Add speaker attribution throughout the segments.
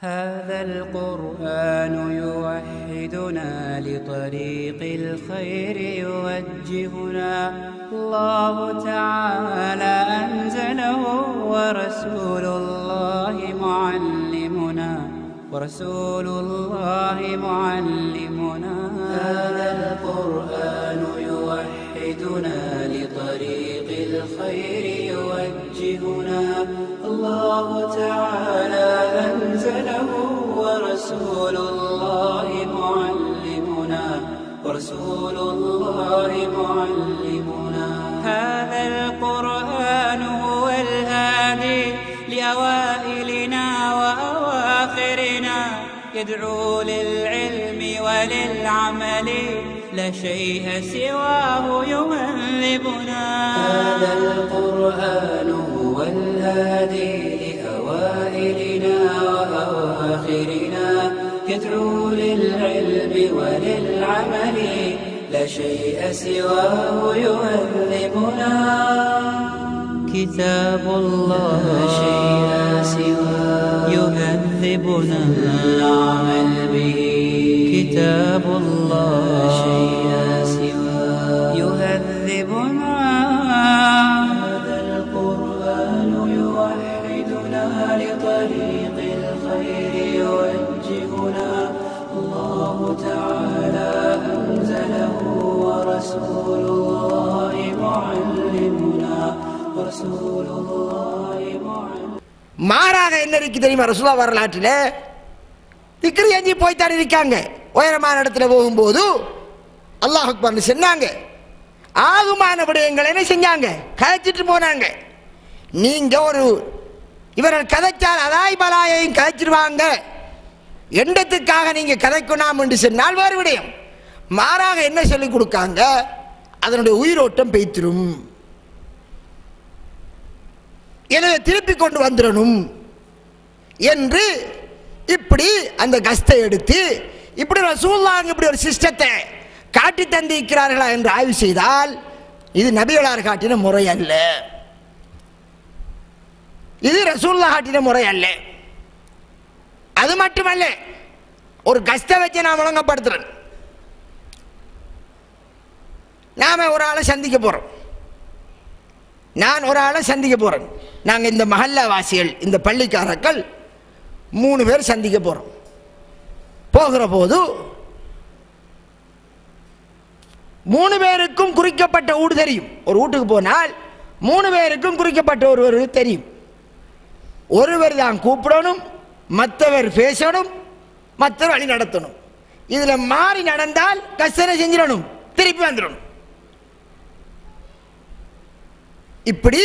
Speaker 1: هذا القرآن يوحدنا لطريق الخير يوجهنا الله تعالى أنزله ورسول الله معلمنا هذا القرآن يوحدنا لطريق الخير يوجهنا الله تعالى أنزله ورسول الله معلمنا هذا القرآن هو الهادي لأوائلنا وأواخرنا يدعو للعلم وللعمل لا شيء سواه يهذبنا هذا القرآن هو الهادي لأوائلنا وأواخرنا يدعو للعلم وللعمل لا شيء سواه يهذبنا كتاب الله لا شيء سواه يهذبنا العمل به كتاب الله لا شيء سواه يهذبنا هذا القرآن يوحدنا لطريق الخير يوجهنا الله تعالى أنزله ورسول الله معلمنا
Speaker 2: மாறாக என்ன இருக்கு தெரியுமா? ரசூலுல்லாஹ் வரலாற்றில் திக்ர் செஞ்சு போய்த்தான் இருக்காங்க. உயரமான இடத்துல போகும்போது அல்லாஹ் அக்பர்னு சொன்னாங்க. ஆகுமான விடயங்கள் என்ன செஞ்சாங்க? கதைச்சிட்டு போனாங்க. நீங்க ஒரு இவர்கள் கதைச்சால் அதாய் பலாயையும் கதைச்சிருவாங்க எண்ணத்துக்காக நீங்க கதைக்கணும் என்று சொன்னால் வேறு விடயம். மாறாக என்ன சொல்லிக் கொடுக்காங்க? அதனுடைய உயிரோட்டம் பெய்த்திரும், எனவே திருப்பி கொண்டு வந்துடணும் என்று இப்படி அந்த கஸ்தை எடுத்து இப்படி ரசூலுல்லாஹ் இப்படி ஒரு சிஸ்டத்தை காட்டி தந்திருக்கிறார்களா என்று ஆய்வு செய்தால் இது நபிகளார் காட்டின முறை அல்ல, இது ரசூலுல்லாஹ் காட்டின முறை அல்ல. அது மட்டுமல்ல, ஒரு கஸ்தை வச்சு நான் ஒழுங்கப்படுத்துறேன். நாம ஒரு ஆளை சந்திக்க போறோம், நான் ஒரு ஆளை சந்திக்க போறேன். நாங்கள் இந்த மஹல்லா வாசிகள், இந்த பள்ளிக்காரர்கள் 3 பேர் சந்திக்க போறோம். போகிற போது 3 பேருக்கும் குறிக்கப்பட்ட வீடு தெரியும். ஒரு வீட்டுக்கு போனால் 3 பேருக்கும் குறிக்கப்பட்ட ஒருவர் தெரியும். ஒருவர் தான் கூப்பிடணும், மற்றவர் பேசணும், மற்றவர் வழி நடத்தணும். இதுல மாறி நடந்தால் கஷ்டம் செஞ்சிடணும், திருப்பி வந்துடணும். இப்படி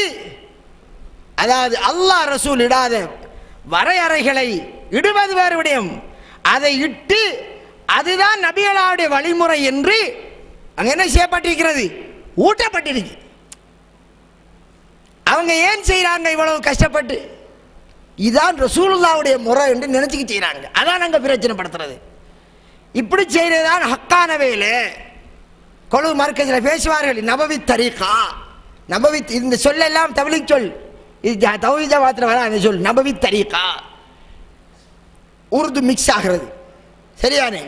Speaker 2: அதாவது அல்லாஹ் ரசூல் இடாத வரையறைகளை இடுவது வேறு விடயம். அதை இட்டு அதுதான் நபிகளாருடைய வழிமுறை என்று அங்க என்ன செய்யப்பட்டிருக்கிறது? ஊட்டப்பட்டிருக்கு. அவங்க ஏன் செய்யறாங்க இவ்வளவு கஷ்டப்பட்டு? இதுதான் ரசூலுல்லாஹ்வுடைய முறை என்று நினைச்சுக்கிட்டு செய்யறாங்க. அதான் நாங்க பிரச்சனைப்படுத்துறது. இப்படி செய்யறதுதான் ஹக்கான வேலை. கொழு மர்க்கஸில் பேசுவார்கள் நபவி தரீகா, நபவி இந்த சொல்லெல்லாம் தப்லீக் சொல், இது தௌஹீத் ஜமாத்துல வர அந்த சொல் நபவி தரீகா. உருது மிக்ஸ் ஆகிறது, சரியானே?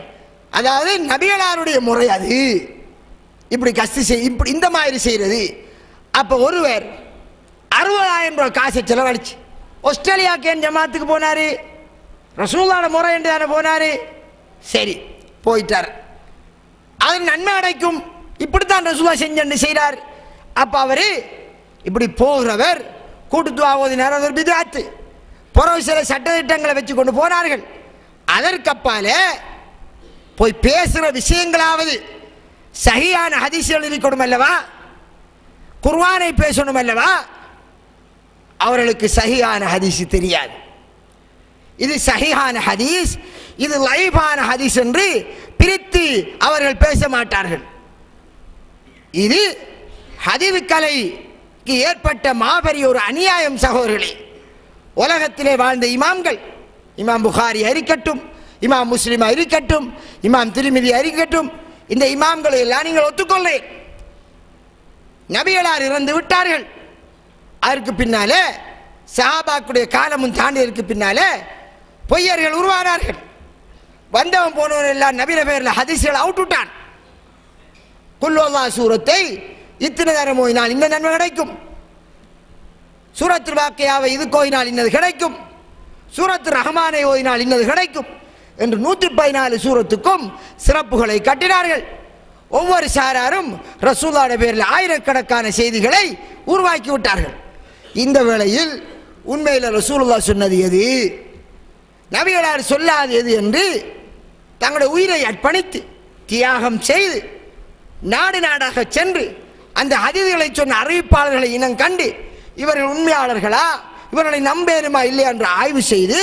Speaker 2: அதாவது நபிகளாருடைய முறை அது. இப்படி இப்படி இந்த மாதிரி செய்யறது. அப்போ ஒருவர் 60,000 ரூபாய் காசை செலவழிச்சு ஆஸ்திரேலியாவுக்கு என் ஜமாத்துக்கு போனாரு, ரசூலுல்லாஹ் முறை என்று தானே போனாரு. சரி, போயிட்டார். அது நன்மை அடைக்கும், இப்படித்தான் ரசூலுல்லாஹ் செஞ்சு செய்கிறார். அப்ப அவரு இப்படி போகிறவர் கூட்டுத்துவா ஓதினார், ஒரு பித்அத். புறவு சில சட்டத்திட்டங்களை வச்சு கொண்டு போனார்கள். அதற்கப்பால போய் பேசுகிற விஷயங்களாவது சஹீஹான ஹதீஸ்கள் இருக்கணும் அல்லவா, குர்ஆனை பேசணும் அல்லவா. அவர்களுக்கு சஹீஹான ஹதீஸ் தெரியாது. இது சஹீஹான ஹதீஸ், இது லைஃபான ஹதீஸ் என்று பிரித்து அவர்கள் பேச மாட்டார்கள். இது ஹதீஸ் கலைக்கு ஏற்பட்ட மாபெரிய ஒரு அநியாயம் சகோதரர்களே. உலகத்திலே வாழ்ந்த இமாம்கள், இமாம் புகாரி இருக்கட்டும், இமாம் முஸ்லிம் இருக்கட்டும், இமாம் திர்மிதி இருக்கட்டும், இந்த இமாம்களை எல்லாம் நீங்கள் ஒத்துக்கொள்ளேன். நபிகளார் இறந்து விட்டார்கள். அதற்கு பின்னாலே சஹாபாக்குடைய காலமும் தாண்டியதற்கு பின்னாலே பொய்யர்கள் உருவானார்கள். வந்தவன் போனவன் எல்லாம் நபிர பேரில் ஹதீஸ்களை அவுட் விட்டான். குல்லோல்லா சூரத்தை இத்தனை நேரம் ஓதினால் இந்த நன்மை கிடைக்கும், சூரத்துல் வாக்கியாவை இது கோயினால் இன்னது கிடைக்கும், சூரத்து ரஹ்மானை ஓதினால் இன்னது கிடைக்கும் என்று 114 சூரத்துக்கும் சிறப்புகளை கட்டினார்கள். ஒவ்வொரு சாராரும் ரசூலுல்லாஹ்வுடைய பேரில் ஆயிரக்கணக்கான செய்திகளை உருவாக்கி விட்டார்கள். இந்த வேளையில் உண்மையில் ரசூலுல்லாஹ் சொன்னது எது, நபிகளார் சொல்லாது எது என்று தங்களுடைய உயிரை அர்ப்பணித்து தியாகம் செய்து நாடு நாடாக சென்று அந்த ஹதீஸ்களை சொன்ன அறிவிப்பாளர்களை இனம் கண்டு இவர்கள் உண்மையாளர்களா, இவர்களை நம்பேனுமா இல்லையா என்று ஆய்வு செய்து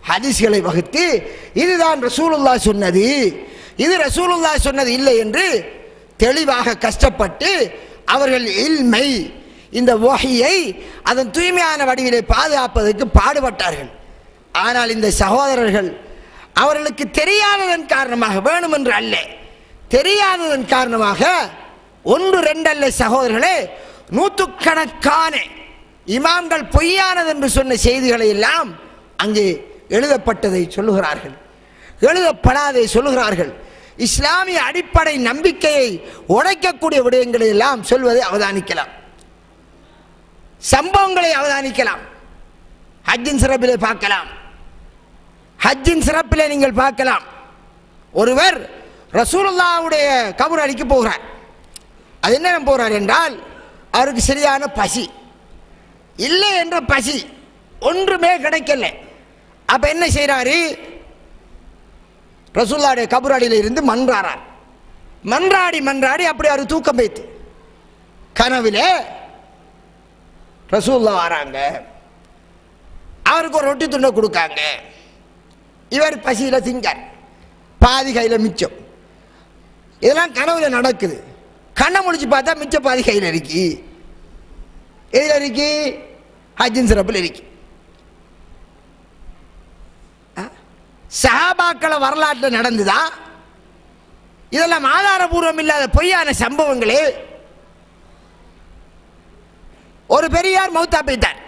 Speaker 2: ஹதீஸ்களை வகுத்து இதுதான் ரசூலுல்லாஹ் சொன்னது, இது ரசூலுல்லாஹ் சொன்னது இல்லை என்று தெளிவாக கஷ்டப்பட்டு அவர்கள் இல்மை இந்த வஹியை அதன் தூய்மையான வடிவிலே பாதுகாப்பதற்கு பாடுபட்டார்கள். ஆனால் இந்த சகோதரர்கள் அவர்களுக்கு தெரியாததன் காரணமாக, வேணுமென்று அல்ல, தெரியாததன் காரணமாக 1-2 அல்ல சகோதரர்களே, 100கணக்கான இமாம்கள் பொய்யானது என்று சொன்ன செய்திகளை எல்லாம் அங்கே எழுதப்பட்டதை சொல்லுகிறார்கள், எழுதப்படாதை சொல்லுகிறார்கள். இஸ்லாமிய அடிப்படை நம்பிக்கையை உடைக்கக்கூடிய விடயங்களை எல்லாம் சொல்வதை அவதானிக்கலாம், சம்பவங்களை அவதானிக்கலாம். ஹஜ்ஜின் சிறப்பிலே பார்க்கலாம், ஹஜ்ஜின் சிறப்பிலே நீங்கள் பார்க்கலாம். ஒருவர் ரசூலுல்லாஹ்வுடைய கபர் அடிக்க போகிறார். அது என்ன போகிறார் என்றால் அவருக்கு சரியான பசி இல்லை என்ற பசி, ஒன்றுமே கிடைக்கல. அப்ப என்ன செய்யறாரு, ரசூலுல்லாஹ்வுடைய கபர் அடியில் இருந்து மன்றாறார். மன்றாடி மன்றாடி அப்படி அவர் தூக்கம் வைத்து கனவிலே ரசூலுல்லாஹ் வராங்க, அவருக்கு ஒரு ரொட்டி துண்டை கொடுக்காங்க. இவர் பசியில் திங்கார், பாதி கையில் மிச்சம். இதெல்லாம் கனவுல நடக்குது. கண்ணை முடிச்சு பார்த்தா மிச்ச பாதி கையில் இருக்கு. எதில் இருக்கு? ஹஜ்ஜின் சிறப்பில் இருக்கு. சஹாபாக்கள வரலாற்றில் நடந்துதா? இதெல்லாம் ஆதாரபூர்வம் இல்லாத பொய்யான சம்பவங்களே. ஒரு பெரியார் மௌத்தா போய்த்தார்.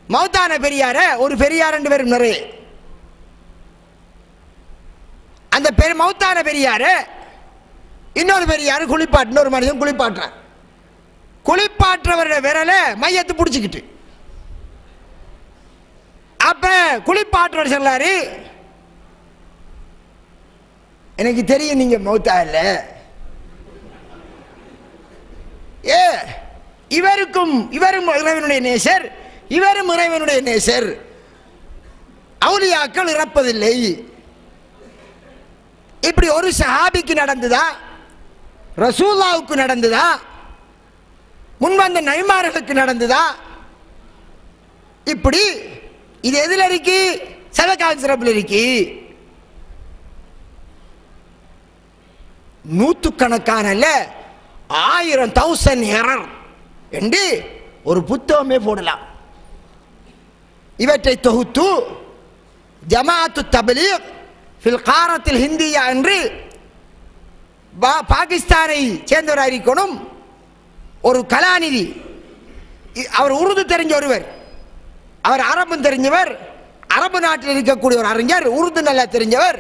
Speaker 2: மௌத்தான பெரியார ஒரு பெரியார் 2 பேரும் நிறைய. அந்த மௌத்தான பெரியார இன்னொரு பெரியார் குளிப்பாட்டு, ஒரு மனிதன் குளிப்பாட்டுற, குளிப்பாற்றவருடைய விரல மையத்தை பிடிச்சிக்கிட்டு, அப்ப குளிப்பாற்றவர் சொல்லாரு, எனக்கு தெரியும் நீங்க மௌத்தா இல்ல, இவரும் இறைவனுடைய நேசர், இவரும் இறைவனுடைய நேசர், அவுலியாக்கள் இறப்பதில்லை. இப்படி ஒரு சஹாபிக்கு நடந்ததா, ரசூலுல்லாஹ்வுக்கு நடந்ததா, முன்வந்த நபிமார்களுக்கு நடந்ததா? இப்படி இது எதில் இருக்கு? சதகாவின் சிறப்பில் இருக்கு. 100கணக்கான 1000 எரர் என்று ஒரு புத்தகமே போடலாம். இவற்றை தொகுத்து ஜமாஅத்து தப்லீக் ஃபில் காரத்தில் ஹிந்தியா என்று பாகிஸ்தானை சேர்ந்தவராக இருக்கணும் ஒரு கலாநிதி, அவர் உருது தெரிஞ்ச ஒருவர், அவர் அரபும் தெரிஞ்சவர், அரபு நாட்டில் இருக்கக்கூடிய ஒரு அறிஞர், உருது நல்லா தெரிஞ்சவர்.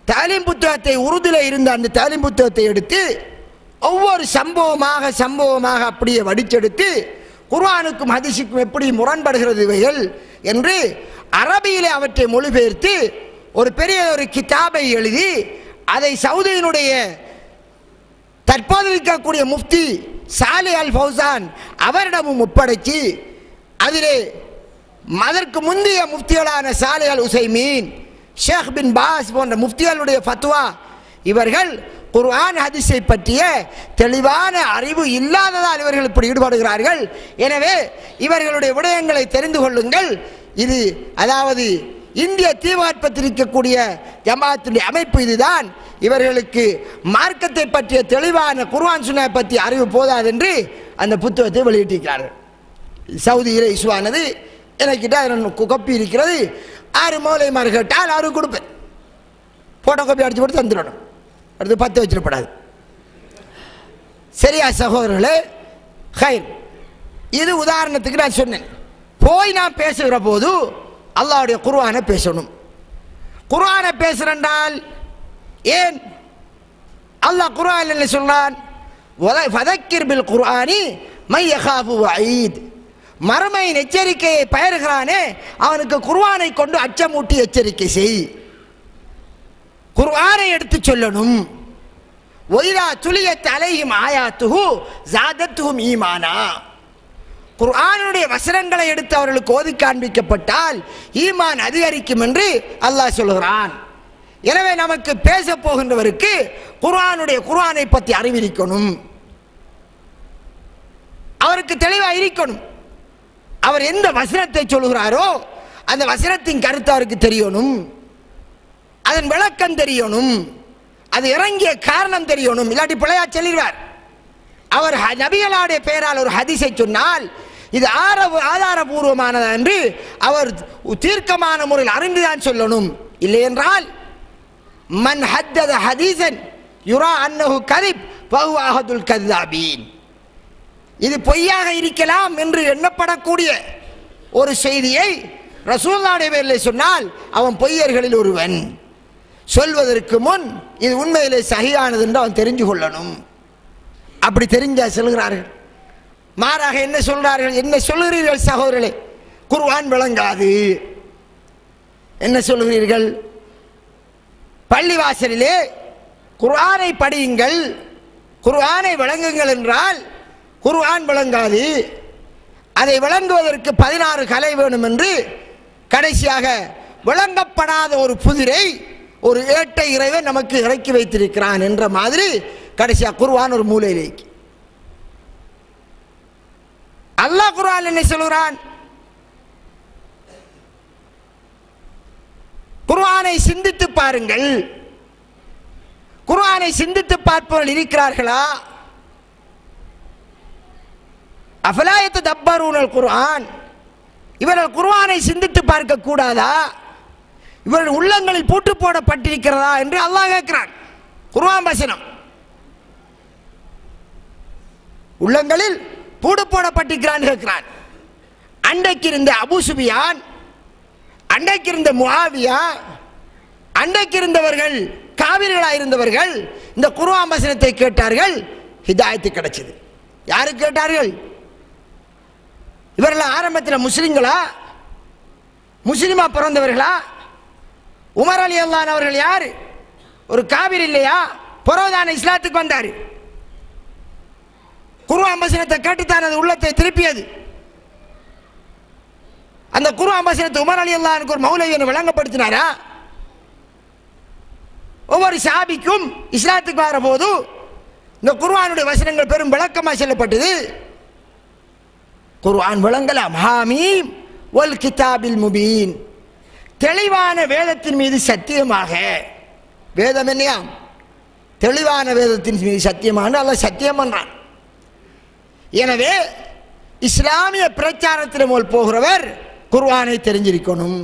Speaker 2: தாலீம் புத்தகத்தை, உருதுல இருந்த அந்த தாலீம் புத்தகத்தை எடுத்து ஒவ்வொரு சம்பவமாக அப்படியே வடிச்செடுத்து குர்ஆனுக்கும் ஹதீஸுக்கும் எப்படி முரண்படுகிறது இவைகள் என்று அரபியிலே அவற்றை மொழிபெயர்த்து ஒரு பெரிய ஒரு கிதாபை எழுதி அதை சவுதியினுடைய தற்போது இருக்கக்கூடிய முஃப்தி சாலிஹ் அல் ஃபௌசான் அவரிடமும் ஒப்படைச்சு, அதிலே அதற்கு முந்தைய முஃப்திகளான சாலிஹ் அல் உசைமீன், ஷேக் பின் பாஸ் போன்ற முஃப்திகளுடைய ஃபத்வா, இவர்கள் குர்ஆன் ஹதீஸை பற்றிய தெளிவான அறிவு இல்லாததால் இவர்கள் இப்படி ஈடுபடுகிறார்கள். எனவே இவர்களுடைய விடயங்களை தெரிந்து கொள்ளுங்கள். இது அதாவது இந்திய தீவாட்பத்தில் இருக்கக்கூடிய ஜமாஅத்துடைய அமைப்பு இதுதான். இவர்களுக்கு மார்க்கத்தை பற்றிய தெளிவான குர்ஆன் சுன்னா பற்றி அறிவு போதாது என்று அந்த புத்தகத்தை வெளியிட்டிருக்கிறார்கள். சவுதியில் இஸ்வானது எனக்கிட்ட கொப்பி இருக்கிறது. 6 மௌலைமார் கேட்டால் 6 கொடுப்பேன், போட்டோ காப்பி அடிச்சு போட்டு தந்துடணும், அடுத்து 10 வச்சிடப்படாது. சரியா சகோதரர்களே? ஹைர், இது உதாரணத்துக்கு நான் சொன்னேன். போய் நான் பேசுகிற போது அல்லாஹ்வுடைய குர்ஆனை பேசணும். குர்ஆனை பேசுறால் ஏன் அல்லாஹ் குர்ஆனில் என்ன சொல்றான்? ஃபதக்கிர் பில் குர்ஆனி மை யகாஃபு வஈத். மறுமையின் எச்சரிக்கையை பயிர்கிறானே அவனுக்கு குர்ஆனை கொண்டு அச்சமூட்டி எச்சரிக்கை செய். குர்ஆனை எடுத்து சொல்லணும். ஒய்தா துலியத் அலைஹிம் ஆயாத்துஹு ஜாதத்துஹும் ஈமானா. குர்ஆனுடைய வசனங்களை எடுத்து அவர்களுக்கு ஓதி காண்பிக்கப்பட்டால் ஈமான் அதிகரிக்கும் என்று அல்லாஹ் சொல்கிறான். எனவே நமக்கு பேச போகின்றவருக்கு குர்ஆனை பற்றி அறிவிக்கணும். அவருக்கு தெளிவாக இருக்கணும். அவர் எந்த வசனத்தை சொல்கிறாரோ அந்த வசனத்தின் கருத்து அவருக்கு தெரியணும். அதன் விளக்கம் தெரியணும். அது இறங்கிய காரணம் தெரியணும். இல்லாட்டி பிழையா சொல்லிடுவார். அவர் நபிகளுடைய பெயரால் ஒரு ஹதீஸை சொன்னால் இது ஆதாரபூர்வமானது என்று அவர் தீர்க்கமான முறையில் அறிந்துதான் சொல்லணும். இல்லை என்றால் மன் ஹத்தத ஹதீஸன் யுரா அன்னஹு கதிப் ஃபஹுவ அஹதுல் கذாபீன். இது பொய்யாக இருக்கலாம் என்று எண்ணப்படக்கூடிய ஒரு செய்தியை ரசூலுல்லாஹி பேரில் சொன்னால் அவன் பொய்யர்களில் ஒருவன். சொல்வதற்கு முன் இது உண்மையிலே சஹீஹானது என்று அவன் தெரிஞ்சு கொள்ளணும். அப்படி தெரிஞ்சா சொல்கிறார்கள். மாறாக என்ன சொல்றார்கள்? என்ன சொல்கிறீர்கள் சகோதரர்களே? குர்ஆன் விளங்காது. என்ன சொல்கிறீர்கள்? பள்ளிவாசலிலே குர்ஆனை படியுங்கள், குர்ஆனை விளங்குங்கள் என்றால் குர்ஆன் விளங்காது. அதை விளங்குவதற்கு 16 கலை வேணும் என்று கடைசியாக விளங்கப்படாத ஒரு புதிரை ஒரு ஏட்டை இறைவன் நமக்கு இறக்கி வைத்திருக்கிறான் என்ற மாதிரி கடைசியாக குர்ஆன் ஒரு மூலையிலே. அல்லாஹ் குர்ஆன் என்ன சொல்கிறான்? குர்ஆனை சிந்தித்து பாருங்கள். குர்ஆனை சிந்தித்து பார்ப்பவர்கள் இருக்கிறார்களா? அஃபலா யததப்பரூனல் குர்ஆன். இவர்கள் குர்ஆனை சிந்தித்து பார்க்க கூடாதா? இவர்கள் உள்ளங்களில் பூட்டு போடப்பட்டிருக்கிறதா என்று அல்லாஹ் கேட்கிறான். குர்ஆன் வசனம் உள்ளங்களில் பூட்டு போடப்பட்டிருக்கிறான் கேட்கிறான். அன்றைக்கு இருந்த அபூ சுஃபியான், அன்றைக்கு இருந்த முஆவியா, அன்றைக்கு இருந்தவர்கள் காவிர்களாக இருந்தவர்கள் இந்த குர்ஆன் வசனத்தை கேட்டார்கள். ஹிதாயத்து கிடைச்சது. யாருக்கு கேட்டார்கள்? இவர்கள் ஆரம்பத்தில் முஸ்லிம்களா? முஸ்லிமா பிறந்தவர்களா? உமர் ரலியல்லாஹு அன்ஹு அவர்கள் யார்? ஒரு காவிர் இல்லையா? பிறகுதான இஸ்லாத்துக்கு வந்தார். குர்ஆன் வசனத்தை கேட்டுத்தான் அது உள்ளத்தை திருப்பியது. அந்த குர்ஆன் வசனத்தை உமர் ரலியல்லாஹு அன்ஹு ஒரு மௌலவியை விளங்கப்படுத்தினாரா? ஒவ்வொரு சஹாபிக்கும் இஸ்லாத்துக்கு வர போது இந்த குர்ஆனுடைய வசனங்கள் பெரும் விளக்கமாக சொல்லப்பட்டது. குர்ஆன் விளங்கலாம். ஹாமீம் வல் கிதாபில் முபீன். தெளிவான வேதத்தின் மீது சத்தியமாக. வேதம் என்னையா? தெளிவான வேதத்தின் மீது சத்தியமான அல்லாஹ் சத்தியம் பண்றான். எனவே இஸ்லாமிய பிரச்சாரத்தில் போல் போகிறவர் குர்ஆனை தெரிஞ்சிருக்கணும்.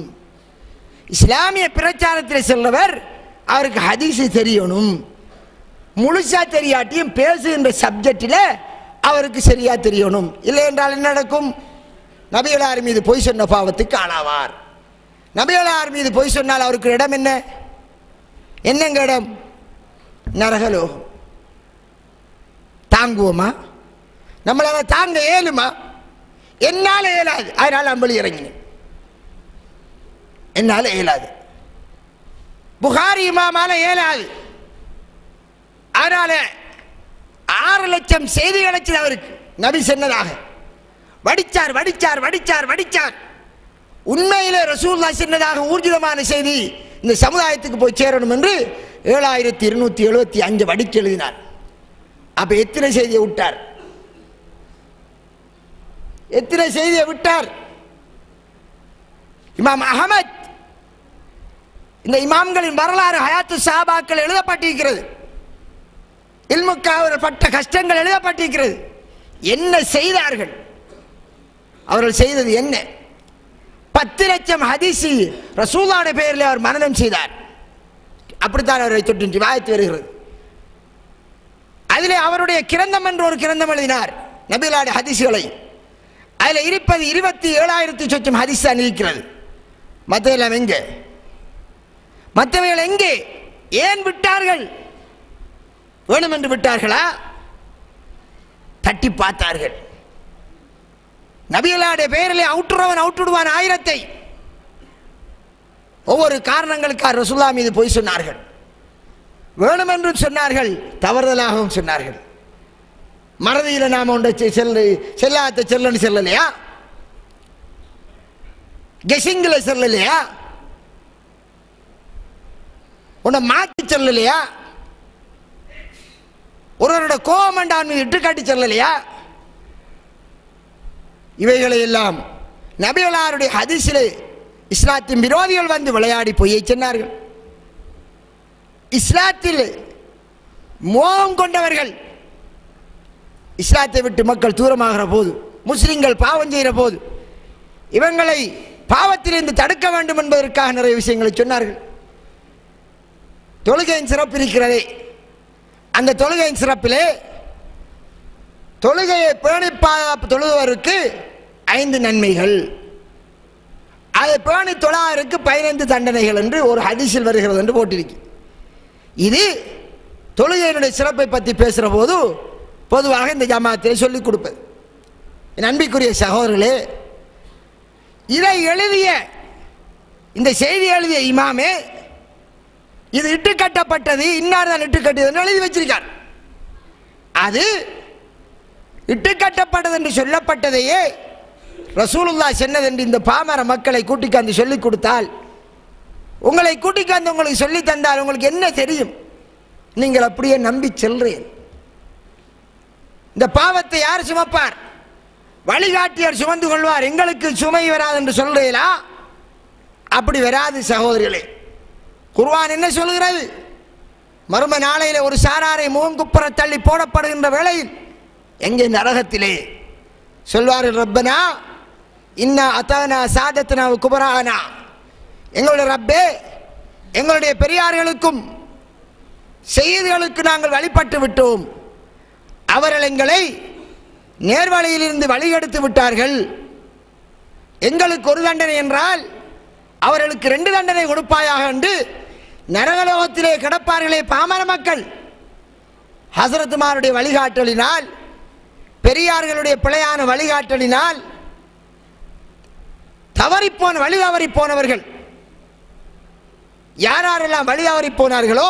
Speaker 2: இஸ்லாமிய பிரச்சாரத்தில் செல்றவர் அவருக்கு ஹதீஸ் தெரியணும். முழுசா தெரியாட்டியும் பேசுகின்ற சப்ஜெக்டில் அவருக்கு சரியா தெரியணும். இல்லை என்றால் என்ன நடக்கும்? நபிகளார் மீது பொய் சொன்ன பாவத்துக்கு ஆளாவார். நபிகளார் மீது பொய் சொன்னால் அவருக்கு இடம் என்ன? என்னங்க இடம்? நரகலோகம். தாங்குவோமா? நம்மளால தாங்க இயலுமா? என்னால இயலாது. அதனால அம்பளி இறங்கினேன். என்னால இயலாது. புகாரி இமாமால இயலாது. அதனால 6 லட்சம் செய்தி கிடைச்சது அவருக்கு. நபி சொன்னதாக வடிச்சார் வடிச்சார் வடிச்சார் வடிச்சார். உண்மையிலே ரசூலுல்லாஹ் சொன்னதாக ஊர்ஜிதமான செய்தி இந்த சமுதாயத்துக்கு போய் சேரணும் என்று 7275 வடிச்சு எழுதினார். அப்ப எத்தனை செய்தியை விட்டார்? எத்தனை செய்தியை விட்டார்? இமாம் அஹமத், இந்த இமாம்களின் வரலாறு ஹயாத்து சஹாபாக்கள் எழுதப்பட்டிருக்கிறது. இல்முக்காக பட்ட கஷ்டங்கள் எழுதப்பட்டிருக்கிறது. என்ன செய்தார்கள்? அவர்கள் செய்தது என்ன? 10 லட்சம் ஹதீஸ் ரசூலுல்லாஹ்வுடைய பெயரில் அவர் மனனம் செய்தார். அப்படித்தான் அவரை தொட்டு வாய்த்து வருகிறது. அதிலே அவருடைய கிரந்தம் என்று ஒரு கிரந்தம் எழுதினார், நபிகளாருடைய ஹதீஸ்களை. அதில் இருப்பது 27,000 சொச்சம் ஹதீஸ் தான் இருக்கிறது. மற்றெல்லாம் எங்கே? மற்றவைகள் எங்கே? ஏன் விட்டார்கள்? வேணும் என்று விட்டார்களா? தட்டி பார்த்தார்கள். நபிகளாருடைய பெயரிலே அவுட்டுறவன் அவுட்டுடுவான் ஆயிரத்தை. ஒவ்வொரு காரணங்களுக்காக ரசூலுல்லாஹ் மீது பொய் சொன்னார்கள். வேணும் என்றும் சொன்னார்கள், தவறுதலாகவும் சொன்னார்கள். மறதியில் நாம் ஒன்றை செல்லாத செல்லன்னு செல்லலையா? கெசிங்கில் செல்லலையா? உன்னை மாற்றி செல்லலையா? ஒருவரோட கோபமண்டான் மீது இட்டு காட்டி செல்லலையா? இவைகளை எல்லாம் நபிகளாருடைய ஹதீஸிலே இஸ்லாத்தின் விரோதிகள் வந்து விளையாடி பொய்யை சொன்னார்கள். இஸ்லாத்தில் மோகம் கொண்டவர்கள் இஸ்லாத்தை விட்டு மக்கள் தூரமாகிற போது, முஸ்லிம்கள் பாவம் செய்கிற போது இவங்களை பாவத்திலிருந்து தடுக்க வேண்டும் என்பதற்காக நிறைய விஷயங்களை சொன்னார்கள். தொழுகையின் சிறப்பு இருக்கிறதே, அந்த தொழுகையின் சிறப்பிலே தொழுகையை பேணி தொழுவருக்கு 5 நன்மைகள், அதை பேணி தொழாருக்கு 15 தண்டனைகள் என்று ஒரு ஹதீஸில் வருகிறது என்று போட்டிருக்கு. இது தொழுகையினுடைய சிறப்பை பற்றி பேசுகிற போது பொதுவாக இந்த ஜமாத்தை சொல்லிக் கொடுப்பது. என் அன்பிற்குரிய சகோதரர்களே, இதை எழுதிய இந்த செய்தி எழுதிய இமாமே இது இட்டு கட்டப்பட்டது, இன்னார் தான் இட்டு கட்டியது எழுதி வச்சிருக்கார். அது இட்டு கட்டப்பட்டது என்று சொல்லப்பட்டதையே ரசூலுல்லாஹ் சொன்னது என்று இந்த பாமர மக்களை கூட்டிக்காந்து சொல்லிக் கொடுத்தால், உங்களை கூட்டிக்காந்து உங்களுக்கு சொல்லி தந்தால் உங்களுக்கு என்ன தெரியும்? நீங்கள் அப்படியே நம்பி செல்றீர்கள். இந்த பாவத்தை யார் சுமப்பார்? வழிகாட்டியார் சுமந்து கொள்வார். எங்களுக்கு சுமை வராது என்று சொல்றீங்களா? அப்படி வராது சகோதரிகளே. குர்ஆன் என்ன சொல்கிறது? மறுமை நாளையிலே ஒரு சாராரை முகங்குப்புற தள்ளி போடப்படுகின்ற வேளையில் எங்கே? நரகத்திலே. சொல்வார்கள், ரப்பனா இன்னா அத்தானா சாதத்னா குபரானா, எங்களுடைய ரப்பே, எங்களுடைய பெரியார்களுக்கும் செய்திகளுக்கு நாங்கள் வழிபட்டு விட்டோம், அவர்கள் எங்களை நேர்வழியிலிருந்து வழிகெடுத்து விட்டார்கள். எங்களுக்கு ஒரு தண்டனை என்றால் அவர்களுக்கு 2 தண்டனை கொடுப்பாயாக என்று நரகலோகத்திலே கிடப்பார்களே பாமர மக்கள். ஹசரத்துமாருடைய வழிகாட்டலினால், பெரியார்களுடைய பிழையான வழிகாட்டலினால் வழி தவறி போனவர்கள் யாரெல்லாம் வழி தவறி போனார்களோ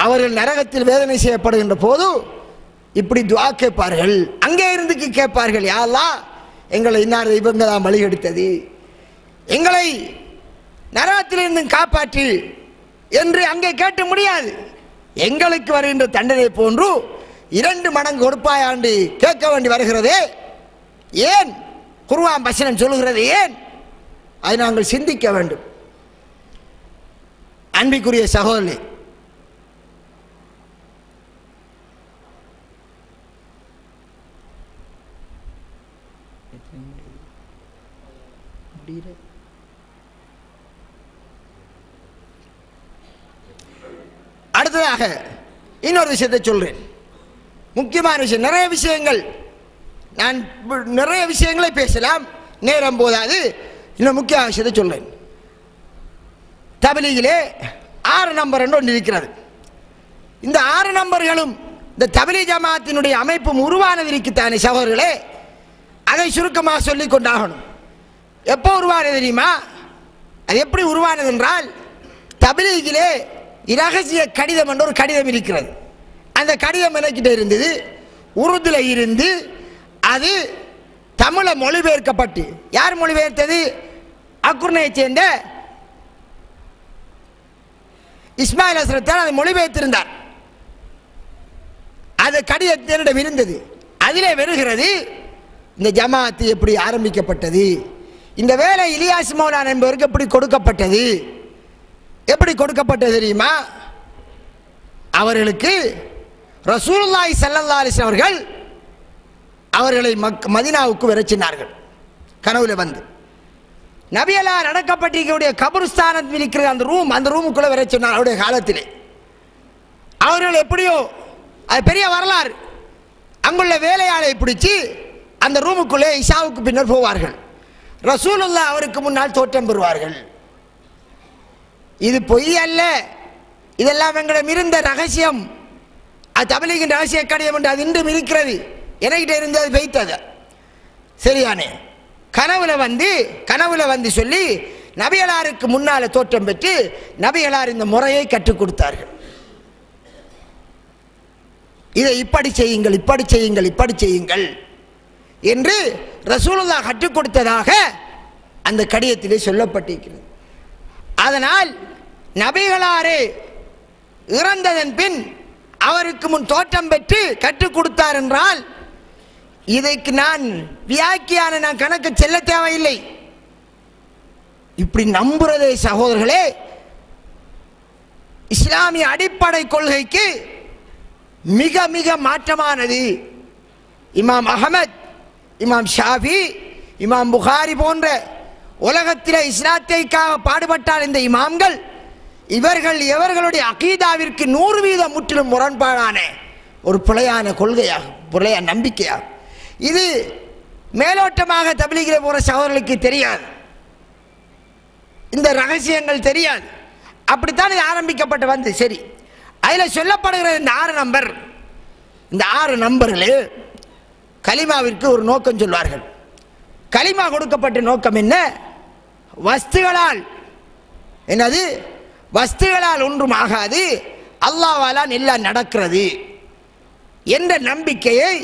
Speaker 2: அவர்கள் நரகத்தில் வேதனை செய்யப்படுகின்ற போது இப்படி துஆ கேட்பார்கள். அங்கே இருந்து கேட்பார்கள், யா அல்லாஹ், எங்களை இன்னார் இவங்க தான் வழிகெடுத்தது, எங்களை நரகத்திலிருந்து காப்பாற்றி என்று அங்கே கேட்க முடியாது. எங்களுக்கு வருகின்ற தண்டனை போன்று 2 மடங்கு கொடுப்பாயாண்டு கேட்க வேண்டி வருகிறதே. ஏன்? குர்ஆன் வசனம் சொல்லுகிறது. ஏன்? அதை நாங்கள் சிந்திக்க வேண்டும். அன்பிற்குரிய சகோதரர்களே, அடுத்ததாக இன்னொரு விஷயத்தை சொல்றேன். முக்கியமான விஷயம். நிறைய விஷயங்கள் நான் நிறைய விஷயங்களை பேசலாம், நேரம் போதாது. இன்னும் முக்கிய விஷயத்தை சொல்றேன். தப்லீகிலே 6 நம்பர் என்று ஒன்று இருக்கிறது. இந்த 6 நம்பர்களும் இந்த தப்லீக் ஜமாத்தினுடைய அமைப்பும் உருவானது இருக்குத்தானே சகோதரர்களே, அதை சுருக்கமாக சொல்லிக் கொண்டாகணும். எப்போ உருவானது தெரியுமா? அது எப்படி உருவானது என்றால், தப்லீகிலே இரகசிய கடிதம் என்ற ஒரு கடிதம் இருக்கிறது. அந்த கடிதம் எனக்கிட்ட இருந்தது, உருதுல இருந்து அது தமிழ மொழிபெயர்க்கப்பட்டு, யார் மொழிபெயர்த்தது? அக்குர்ணையை சேர்ந்த இஸ்மாயில் ஹஸ்ரத் அதை மொழிபெயர்த்திருந்தார். அது கடிதத்தினிடம் இருந்தது. அதிலே வருகிறது இந்த ஜமாத்து எப்படி ஆரம்பிக்கப்பட்டது, இந்த வேலை இலியாஸ் மௌலானா என்பவருக்கு எப்படி கொடுக்கப்பட்டது. எப்படி கொடுக்கப்பட்டது தெரியுமா? அவர்களுக்கு ரசூலுல்லாஹி ஸல்லல்லாஹு அலைஹி வஸல்லம் அவர்கள் அவர்களை மதீனாவுக்கு விரச்சினார்கள். கனவுல வந்து நபியலார் அடக்கப்பட்டிருக்கக்கூடிய கபருஸ்தானத்தில் இருக்கிற அந்த ரூமுக்குள்ள விரச்சினார். அவருடைய காலத்திலே அவர்கள் எப்படியோ, அது பெரிய வரலாறு. அங்குள்ள வேலையாளை பிடிச்சி அந்த ரூமுக்குள்ளே இஷாவுக்கு பின்னர் போவார்கள். ரசூலுல்லாஹ் அவருக்கு முன்னால் தோற்றம் பெறுவார்கள். இது பொய் அல்ல, இதெல்லாம் எங்களிடம் இருந்த ரகசியம். அது தபலீகின் ரகசிய கடிதம் என்று அது இன்றும் இருக்கிறது. என்கிட்ட இருந்தது வைத்தது. சரியானே. கனவுல வந்து சொல்லி நபிகளாருக்கு முன்னால தோற்றம் பெற்று நபிகளார் இந்த முறையை கற்றுக் கொடுத்தார்கள். இதை இப்படி செய்யுங்கள், இப்படி செய்யுங்கள், இப்படி செய்யுங்கள் என்று ரசூலுல்லாஹ் கற்றுக் கொடுத்ததாக அந்த கடிதத்திலே சொல்லப்பட்டிருக்கிறது. அதனால் நபிகளாரே இறந்ததன் பின் அவருக்கு முன் தோற்றம் பெற்று கற்றுக் கொடுத்தார் என்றால் இதற்கு நான் வியாக்கியான நான் கணக்கு செல்ல தேவையில்லை. இப்படி நம்புறதே சகோதரர்களே இஸ்லாமிய அடிப்படை கொள்கைக்கு மிக மிக மாற்றமானது. இமாம் அஹமத், இமாம் ஷாஃபி, இமாம் புகாரி போன்ற உலகத்திலே இஸ்லாத்திற்காக பாடுபட்டால் இந்த இமாம்கள் இவர்களுடைய அகீதாவிற்கு 100% முற்றிலும் முரண்பாடான ஒரு பிழையான கொள்கையாகும், பிழையான நம்பிக்கையாகும். இது மேலோட்டமாக தப்லீகிலே போற சகோதரர்களுக்கு தெரியாது, இந்த ரகசியங்கள் தெரியாது. அப்படித்தான் இது ஆரம்பிக்கப்பட்டு வந்து சரி. அதில் சொல்லப்படுகிற இந்த 6 நம்பர், இந்த 6 நம்பர்களே கலிமாவிற்கு ஒரு நோக்கம் சொல்வார்கள். கலிமா கொடுக்கப்பட்ட நோக்கம் என்ன? வஸ்துகளால் என்னது? வஸ்துகளால் ஒன்றும் ஆகாது, அல்லாஹ்வால் எல்லாம் நடக்கிறது என்ற நம்பிக்கையை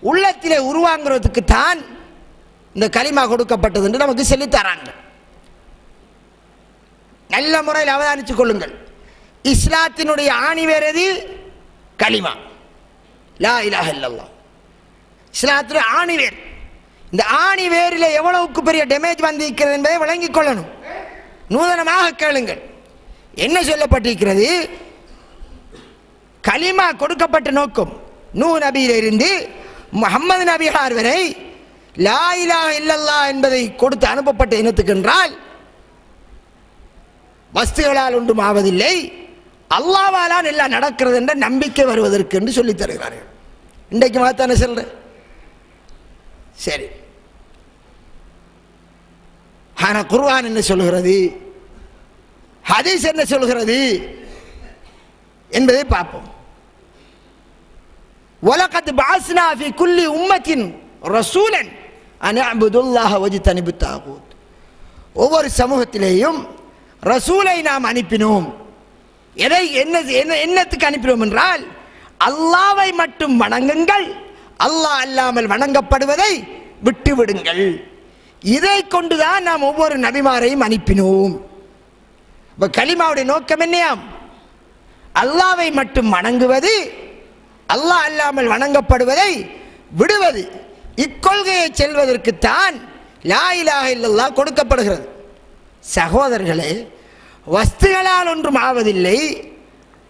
Speaker 2: உள்ளத்திலே உருவாங்கிறதுக்கு தான் இந்த கலிமா கொடுக்கப்பட்டது என்று நமக்கு சொல்லித்தராங்க. நல்ல முறையில் அவதானித்துக் கொள்ளுங்கள். இஸ்லாத்தினுடைய ஆணி வேறது கலிமா, லா இலாஹ இல்லல்லாஹ். இஸ்லாத்தினுடைய ஆணி வேர். இந்த ஆணி வேரில் எவ்வளவுக்கு பெரிய டேமேஜ் வந்திருக்கிறது என்பதை விளங்கிக் கொள்ளணும். நூதனமாக கேளுங்கள். என்ன சொல்லப்பட்டிருக்கிறது? கலிமா கொடுக்கப்பட்ட நோக்கம் நூஹ் நபியிலிருந்து முஹம்மது நபியார் வரை லா இலாஹ இல்லல்லாஹ் என்பதை கொடுத்து அனுப்பப்பட்ட இனத்துக்கு என்றால் வஸ்துகளால் ஒன்றும் ஆவதில்லை, அல்லாஹ்வால் எல்லாம் நடக்கிறது என்ற நம்பிக்கை வருவதற்கு என்று சொல்லித் தருகிறார்கள். இன்றைக்கு மாத்தான சொல்ற சரி. ஆனா குர்ஆன் என்ன சொல்கிறது, ஹதீஸ் என்ன சொல்கிறது என்பதை பார்ப்போம். வலகத் பஅஸ்னா ஃபீ குல்லி உம்மத்தின் ரசூலன் அன் அஅ்புதுல்லாஹ வஜ்தனிபுத் தாகூத். ஒவ்வொரு சமூகத்திலேயும் ரசூலை நாம் அனுப்பினோம். என்னத்துக்கு அனுப்பினோம் என்றால் அல்லாஹ்வை மட்டும் வணங்குங்கள், அல்லாஹ் அல்லாமல் வணங்கப்படுவதை விட்டு விடுங்கள். இதை கொண்டுதான் நாம் ஒவ்வொரு நபிமாரையும் அனுப்பினோம். இப்ப கலிமாவுடைய நோக்கம் என்னையாம்? அல்லாஹ்வை மட்டும் வணங்குவது, அல்லாஹ் அல்லாமல் வணங்கப்படுவதை விடுவது. இக்கொள்கையை செல்வதற்குத்தான் லா இலாஹ இல்லல்லாஹ் கொடுக்கப்படுகிறது. சகோதரர்களே, வஸ்துகளால் ஒன்றும் ஆவதில்லை,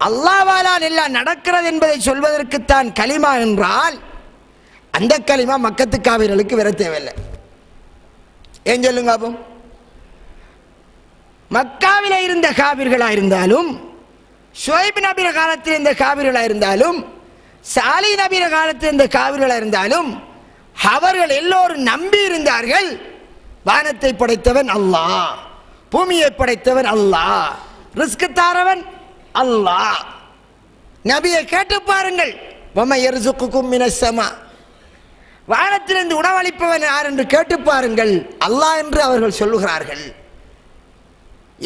Speaker 2: அல்லாஹ்வால் எல்லாம் நடக்கிறது என்பதை சொல்வதற்குத்தான் கலிமா என்றால் அந்த கலிமா மக்கத்து காவிர்களுக்கு வர தேவையில்லை. ஏன் சொல்லுங்க? அப்போ மக்காவில இருந்த காவிர்களாக இருந்தாலும், ஷுவைப் நபிர காலத்தில் இருந்த காவிர்களாக இருந்தாலும், சாலி நபிர காலத்தில் இருந்த காவிர்களாக இருந்தாலும் அவர்கள் எல்லோரும் நம்பி இருந்தார்கள் வானத்தை படைத்தவன் அல்லாஹ், பூமியை படைத்தவன் அல்லாஹ், ரிஸ்க் தாரவன் அல்லாஹ். நபியை கேட்டு பாருங்கள், வம யர்சுகுக்கும் மினஸ் ஸமா, வானத்திலிருந்து உணவளிப்பவன் யார் என்று கேட்டு பாருங்கள், அல்லாஹ் என்று அவர்கள் சொல்லுகிறார்கள்.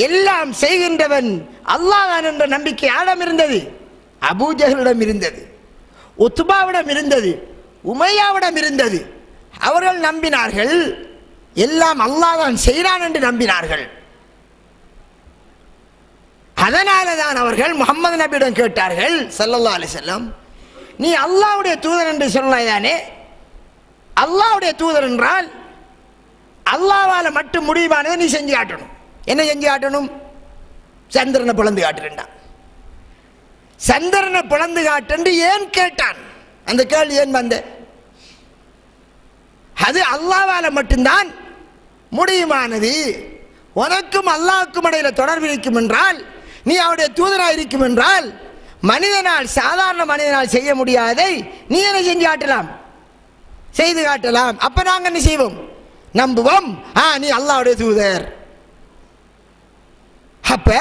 Speaker 2: எல்லாம் செய்கின்றவன் அல்லாஹ் என்ற நம்பிக்கை யாரிடம் இருந்தது? அபூஜஹலிடம் இருந்தது, உத்பாவிடம் இருந்தது, உமையாவிடம் இருந்தது. அவர்கள் நம்பினார்கள், எல்லாம் அல்லாஹ் தான் செய்கிறான் என்று நம்பினார்கள். அதனால தான் அவர்கள் முஹம்மது நபியிடம் கேட்டார்கள், ஸல்லல்லாஹு அலைஹி வஸல்லம், நீ அல்லாஹ்வுடைய தூதர் என்று சொன்னாய்தானே? அல்லாஹ்வுடைய தூதர் என்றால் அல்லாஹ்வால மட்டும் முடிவானதை நீ செஞ்சு காட்டணும். என்ன செஞ்சு காட்டணும்? சந்திரனை பிளந்து காட்டுறா. சந்திரனை பிளந்து காட்டு ஏன் கேட்டான்? அந்த கேள்வி ஏன் வந்த? அது அல்லாஹ்வால மட்டும்தான் முடியுமானது. உனக்கும் அல்லாஹ்வுக்கும் இடையில தொடர்பு இருக்கும் என்றால், நீ அவருடைய தூதராக இருக்கும் என்றால், மனிதனால், சாதாரண மனிதனால் செய்ய முடியாதை நீ என்ன செஞ்சு காட்டலாம்? செய்து காட்டலாம். அப்ப நாங்க என்ன செய்வோம்? நம்புவோம், நீ அல்லாஹ்வுடைய தூதர். அப்ப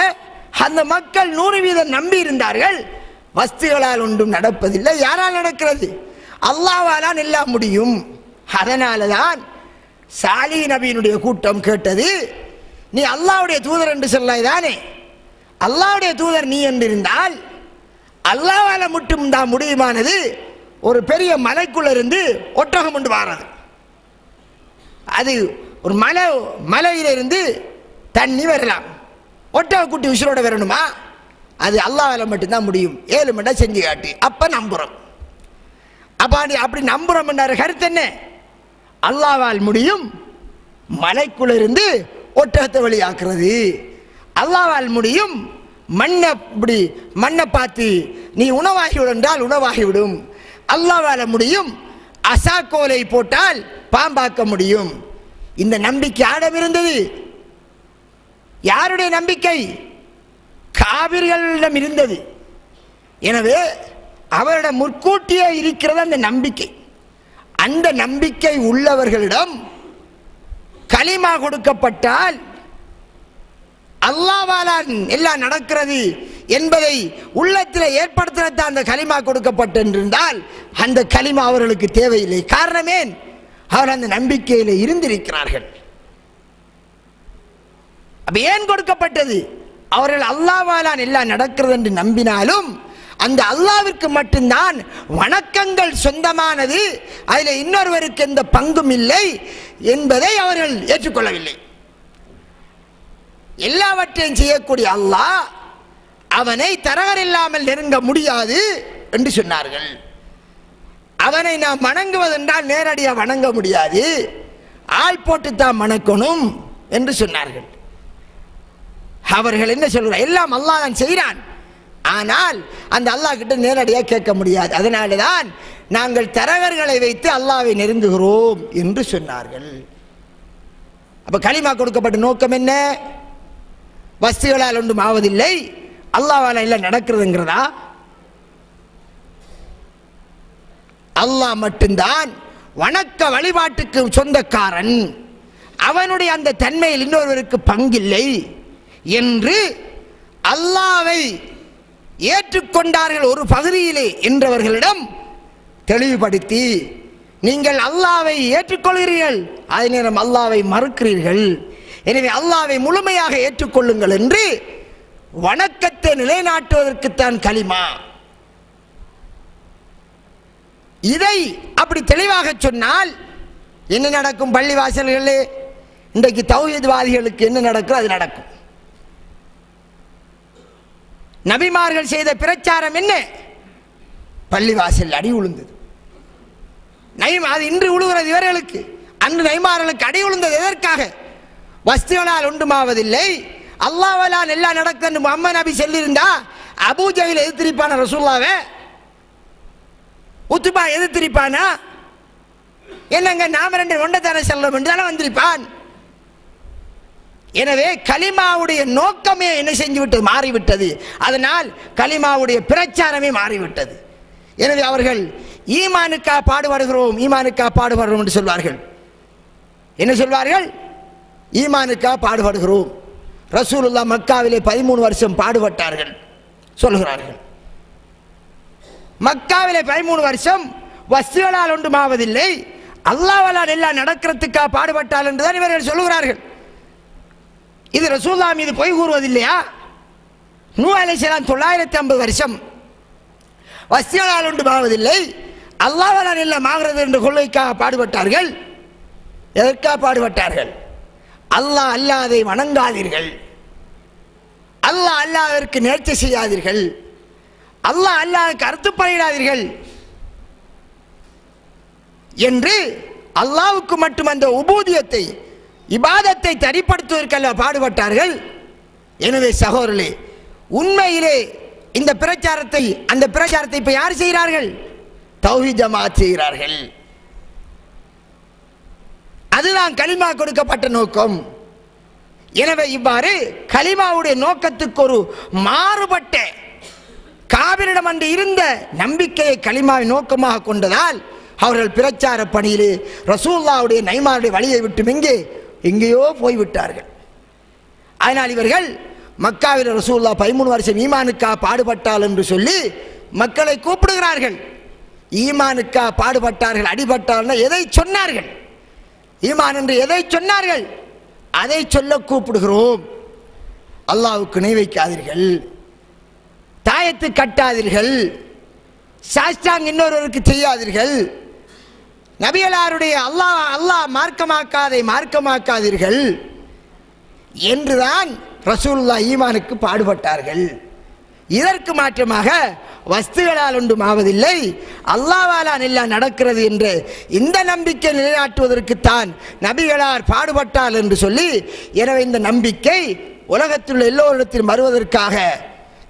Speaker 2: அந்த மக்கள் 100% நம்பி இருந்தார்கள். வஸ்துகளால் ஒன்றும் நடப்பதில்லை. யாரால் நடக்கிறது? அல்லாஹ்வால் எல்லாம் முடியும். அதனால தான் சாலிஹ் நபியினுடைய கூட்டம் கேட்டது, நீ அல்லாஹ்வுடைய தூதர் என்று சொல்லாதானே, அல்லாஹ்வுடைய தூதர் நீ என்று இருந்தால் அல்லாஹ்வால மட்டும் தான் முடியுமானது. ஒரு பெரிய மலைக்குள்ள இருந்து ஒட்டகம் கொண்டு வாரது, அது ஒரு மலையிலிருந்து தண்ணி வரலாம், ஒட்டக குட்டி உசுரோட வரணுமா? அது அல்லாஹ்வால மட்டும்தான் முடியும். 7 மணி செஞ்சு காட்டி அப்ப நம்புறோம். அப்ப அப்படி நம்புறோம் என்ற கருத்து என்ன? அல்லாஹ்வால் முடியும் மலைக்குள்ள இருந்து ஒட்டகத்தை வெளியாக்குறது, அல்லாஹ்வால் முடியும் மண்ணை பார்த்து நீ உணவாகிவிடும் என்றால் உணவாகிவிடும், அல்லாஹ்வால முடியும் அசாக்கோலை போட்டால் பாம்பாக்க முடியும். இந்த நம்பிக்கை ஆடம் இருந்தது. யாருடைய நம்பிக்கை? காபிர்களிடம் இருந்தது. எனவே அவரிடம் முற்கூட்டியே இருக்கிறது அந்த நம்பிக்கை. அந்த நம்பிக்கை உள்ளவர்களிடம் கலிமா கொடுக்கப்பட்டால் அல்லாஹ்வால எல்லாம் நடக்கிறது என்பதை உள்ளத்தில் ஏற்படுத்தினதான் அந்த கலிமா கொடுக்கப்பட்டிருந்தால் அந்த கலிமா அவர்களுக்கு தேவையில்லை. காரணமே அவர் அந்த நம்பிக்கையில் இருந்திருக்கிறார்கள். அப்ப ஏன் கொடுக்கப்பட்டது? அவர்கள் அல்லாஹ்வால எல்லாம் நடக்கிறது என்று நம்பினாலும் அந்த அல்லாஹ்விற்கு மட்டும்தான் வணக்கங்கள் சொந்தமானது, அதில் இன்னொருவருக்கு எந்த பங்கும் இல்லை என்பதை அவர்கள் ஏற்றுக்கொள்ளவில்லை. எல்லாவற்றையும் செய்யக்கூடிய அல்லாஹ் அவனை தரகர் இல்லாமல் நெருங்க முடியாது என்று சொன்னார்கள். அவனை நாம் வணங்குவதென்றால் நேரடியாக வணங்க முடியாது, ஆள் போட்டுத்தான் வணக்கணும் என்று சொன்னார்கள். அவர்கள் என்ன சொல்றார்? எல்லாம் அல்லாஹ் தான் செய்கிறான், ஆனால் அந்த அல்லாஹ் கிட்ட நேரடியாக கேட்க முடியாது. அதனால தான் நாங்கள் தரகர்களை வைத்து அல்லாஹ்வை நெருங்குகிறோம் என்று சொன்னார்கள். அப்ப கலிமா கொடுக்கப்பட்ட நோக்கம் என்ன? வஸ்துகளால் ஒன்றும் ஆவதில்லை, அல்லாஹ்வால எல்லாம் நடக்கிறதுங்கிறதா? அல்லாஹ் மட்டும்தான் வணக்க வழிபாட்டுக்கு சொந்தக்காரன், அவனுடைய அந்த தன்மையில் இன்னொருவருக்கு பங்கில்லை என்று அல்லாஹ்வை ஏற்றுக்கொண்டார்கள் ஒரு பகுதியிலே என்றவர்களிடம் தெளிவுபடுத்தி, நீங்கள் அல்லாஹ்வை ஏற்றுக்கொள்கிறீர்கள், அதே நேரம் அல்லாஹ்வை மறுக்கிறீர்கள், எனவே அல்லாஹ்வை முழுமையாக ஏற்றுக்கொள்ளுங்கள் என்று வணக்கத்தை நிலைநாட்டுவதற்குத்தான் கலிமா. இதை அப்படி தெளிவாக சொன்னால் என்ன நடக்கும்? பள்ளிவாசல்களே இன்றைக்கு தௌஹீத்வாதிகளுக்கு என்ன நடக்கும்? அது நடக்கும். நபிமார்கள் செய்த பிரச்சாரம் என்ன? பள்ளிவாசல் அடி உழுந்தது. அது இன்று உழுகிறது இவர்களுக்கு, அன்று நபிமார்களுக்கு அடி உழுந்தது எதற்காக? வஸ்துகளால் ஒன்றுமாவதில்லை, அல்லாஹ்வால் எல்லாம் நடக்கும் முஹம்மது நபி சொல்லியிருந்தா அபூ ஜஹல் எதிர்த்திருப்பான ரசூலுல்லாஹ்வை? உத்பா எதிர்த்திருப்பானா? என்னங்க நாம 2 ஒன்றதான செல்லம் என்றாலும் வந்திருப்பான். எனவே கலிமாவுடைய நோக்கமே என்ன செஞ்சு விட்டது? மாறிவிட்டது. அதனால் கலிமாவுடைய பிரச்சாரமே மாறிவிட்டது. எனவே அவர்கள் ஈமானுக்கா பாடுபடுகிறோம், ஈமானுக்கா பாடுபடுகிறோம் என்று சொல்வார்கள். என்ன சொல்வார்கள்? ஈமானுக்கா பாடுபடுகிறோம். ரசூலுல்லாஹ் மக்காவிலே 13 வருஷம் பாடுபட்டார்கள் சொல்கிறார்கள். மக்காவிலே 13 வருஷம் வஸ்துகளால் ஒன்றுமாவதில்லை, அல்லாஹ்வால் எல்லாம் நடக்கிறதுக்கா பாடுபட்டால் என்றுதான் இவர்கள் சொல்லுகிறார்கள். இது ரசூலுல்லாஹ் மீது பொய் கூறுவதில்லையா? நூஹ் அலைஹிஸ்ஸலாம் 950 வருஷம் வஸ்துகளால் ஒன்றுமாவதில்லை, அல்லாஹ்வால் எல்லாம் ஆகிறது என்ற கொள்கைக்காக பாடுபட்டார்கள். எதற்காக பாடுபட்டார்கள்? அல்லாஹ் அல்லாதை வணங்காதீர்கள், அல்லாஹ் அல்லாஹ்விற்கு நேர்ச்சை செய்யாதீர்கள், அல்லாஹ் அல்லாஹ்வுக்கு அர்த்தப்படையாதீர்கள் என்று அல்லாஹ்வுக்கு மட்டும் அந்த உபூதியத்தை இபாதத்தை தரிப்படுத்துவதற்கல்ல பாடுபட்டார்கள். எனவே சகோதரர்களே, உண்மையிலே இந்த பிரச்சாரத்தை அந்த பிரச்சாரத்தை இப்ப யார் செய்கிறார்கள்? தௌஹீத் ஜமாஅத் செய்கிறார்கள். அதுதான் கலிமா கொடுக்கப்பட்ட நோக்கம். எனவே இவ்வாறு கலிமாவுடைய நோக்கத்துக்கு ஒரு மாறுபட்ட காபிரிடம் அன்று இருந்த நம்பிக்கையை கலிமாவை நோக்கமாக கொண்டதால் அவர்கள் பிரச்சார பணியிலே ரசூலுல்லாஹ்வுடைய நபிமாருடைய வழியை விட்டு எங்கேயோ போய்விட்டார்கள். அதனால் இவர்கள் மக்காவில் ரசூலுல்லாஹ் 13 வருஷம் ஈமானுக்காக பாடுபட்டால் என்று சொல்லி மக்களை கூப்பிடுகிறார்கள். ஈமானுக்காக பாடுபட்டார்கள், அடிபட்டார்கள், எதை சொன்னார்கள்? ஈமான் என்று எதை சொன்னார்கள்? அதை சொல்ல கூப்பிடுகிறோம். அல்லாஹ்வுக்கு இணை வைக்காதீர்கள், தாயத்து கட்டாதீர்கள், சாஸ்தாங் இன்னொருவருக்கு செய்யாதீர்கள், நபிகளாருடைய அல்லாஹ் மார்க்கமாக்காதீர்கள் என்றுதான் ரசூலுல்லாஹ் ஈமானுக்கு பாடுபட்டார்கள். இதற்கு மாற்றமாக வஸ்துகளால் ஒன்றும் ஆவதில்லை, அல்லாஹ்வால் எல்லாம் நடக்கிறது என்ற இந்த நம்பிக்கை நிலைநாட்டுவதற்குத்தான் நபிகளார் பாடுபட்டார் என்று சொல்லி, எனவே இந்த நம்பிக்கை உலகத்தில் உள்ள எல்லோரிடத்திலும் வருவதற்காக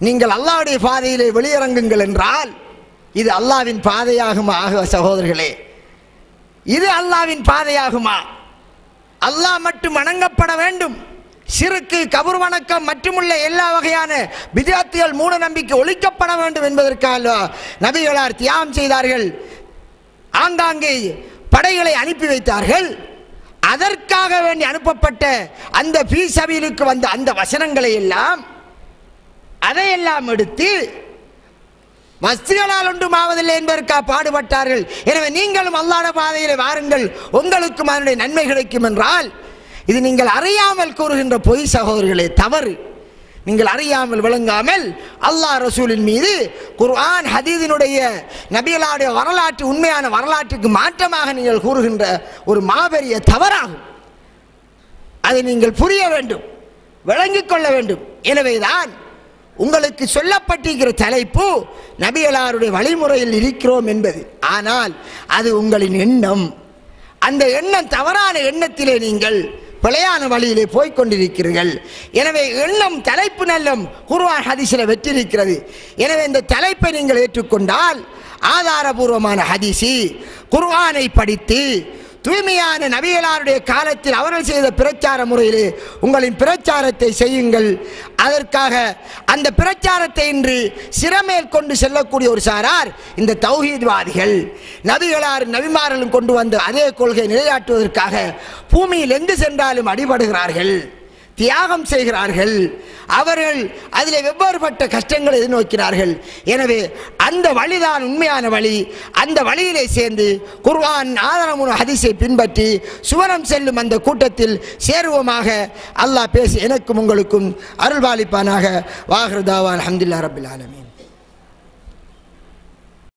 Speaker 2: நீங்கள் அல்லாஹ்வுடைய பாதையிலே வெளியிறங்குங்கள் என்றால் இது அல்லாஹ்வின் பாதையாகுமா? சகோதரர்களே, இது அல்லாஹ்வின் பாதையாகுமா? அல்லாஹ் மட்டும் வணங்கப்பட வேண்டும். சிறுக்கு, கபர் வணக்கம் மற்றுமுள்ள எல்லா வகையான பித்அத்துகள், மூட நம்பிக்கை ஒழிக்கப்பட வேண்டும் என்பதற்காக நபிகளார் தியாகம் செய்தார்கள். ஆங்காங்கே படைகளை அனுப்பி வைத்தார்கள். அதற்காக வேண்டி அனுப்பப்பட்ட அந்த ஃபீ சபீலுக்கு வந்த அந்த வசனங்களை எல்லாம் அதையெல்லாம் எடுத்து வஸ்துகளால் ஒன்றும் ஆவதில்லை என்பதற்காக பாடுபட்டார்கள். எனவே நீங்களும் அல்லாஹ்வுடைய பாதையிலே வாருங்கள், உங்களுக்கும் அதனுடைய நன்மை கிடைக்கும் என்றால் இது நீங்கள் அறியாமல் கூறுகின்ற பொய் சகோதரர்களே, தவறு. நீங்கள் அறியாமல் விளங்காமல் அல்லாஹ் ரசூலின் மீது குர்ஆன் ஹதீஸினுடைய நபிகளாருடைய வரலாற்று, உண்மையான வரலாற்றுக்கு மாற்றமாக நீங்கள் கூறுகின்ற ஒரு மாபெரிய தவறாகும். அதை நீங்கள் புரிய வேண்டும், விளங்கிக் கொள்ள வேண்டும். எனவேதான் உங்களுக்கு சொல்லப்பட்டிருக்கிற தலைப்பு நபிகளாருடைய வழிமுறையில் இருக்கிறோம் என்பது. ஆனால் அது உங்களின் எண்ணம். அந்த எண்ணம் தவறான எண்ணத்திலே நீங்கள் பிழையான வழியிலே போய்கொண்டிருக்கிறீர்கள். எனவே எண்ணம் தலைப்பு நல்லம் குர்ஆன் ஹதீஸில் வெற்றிருக்கிறது. எனவே இந்த தலைப்பை நீங்கள் ஏற்றுக்கொண்டால் ஆதாரபூர்வமான ஹதீஸி குர்ஆனை படித்து தூய்மையான நபிகளாருடைய காலத்தில் அவர்கள் செய்த பிரச்சார முறையிலே உங்களின் பிரச்சாரத்தை செய்யுங்கள். அதற்காக அந்த பிரச்சாரத்தை இன்று சிறமேல் கொண்டு செல்லக்கூடிய ஒரு சாரார் இந்த தௌஹீத்வாதிகள். நபிமார்களும் கொண்டு வந்த அதே கொள்கை நிலையாட்டுவதற்காக பூமியில் எங்கு சென்றாலும் அடிபடுகிறார்கள், தியாகம் செய்கிறார்கள். அவர்கள் அதில் வெவ்வேறுபட்ட கஷ்டங்களை எதிர்நோக்கிறார்கள். எனவே அந்த வழிதான் உண்மையான வழி. அந்த வழியிலே சேர்ந்து குர்ஆன் ஆதாரமுள்ள ஹதீஸை பின்பற்றி சுவனம் செல்லும் அந்த கூட்டத்தில் சேருவோமாக. அல்லாஹ் பேசி எனக்கும் உங்களுக்கும் அருள்பாலிப்பானாக. வாஹிரு தாவான் அல்ஹம்துலில்லாஹி ரப்பில் ஆலமீன்.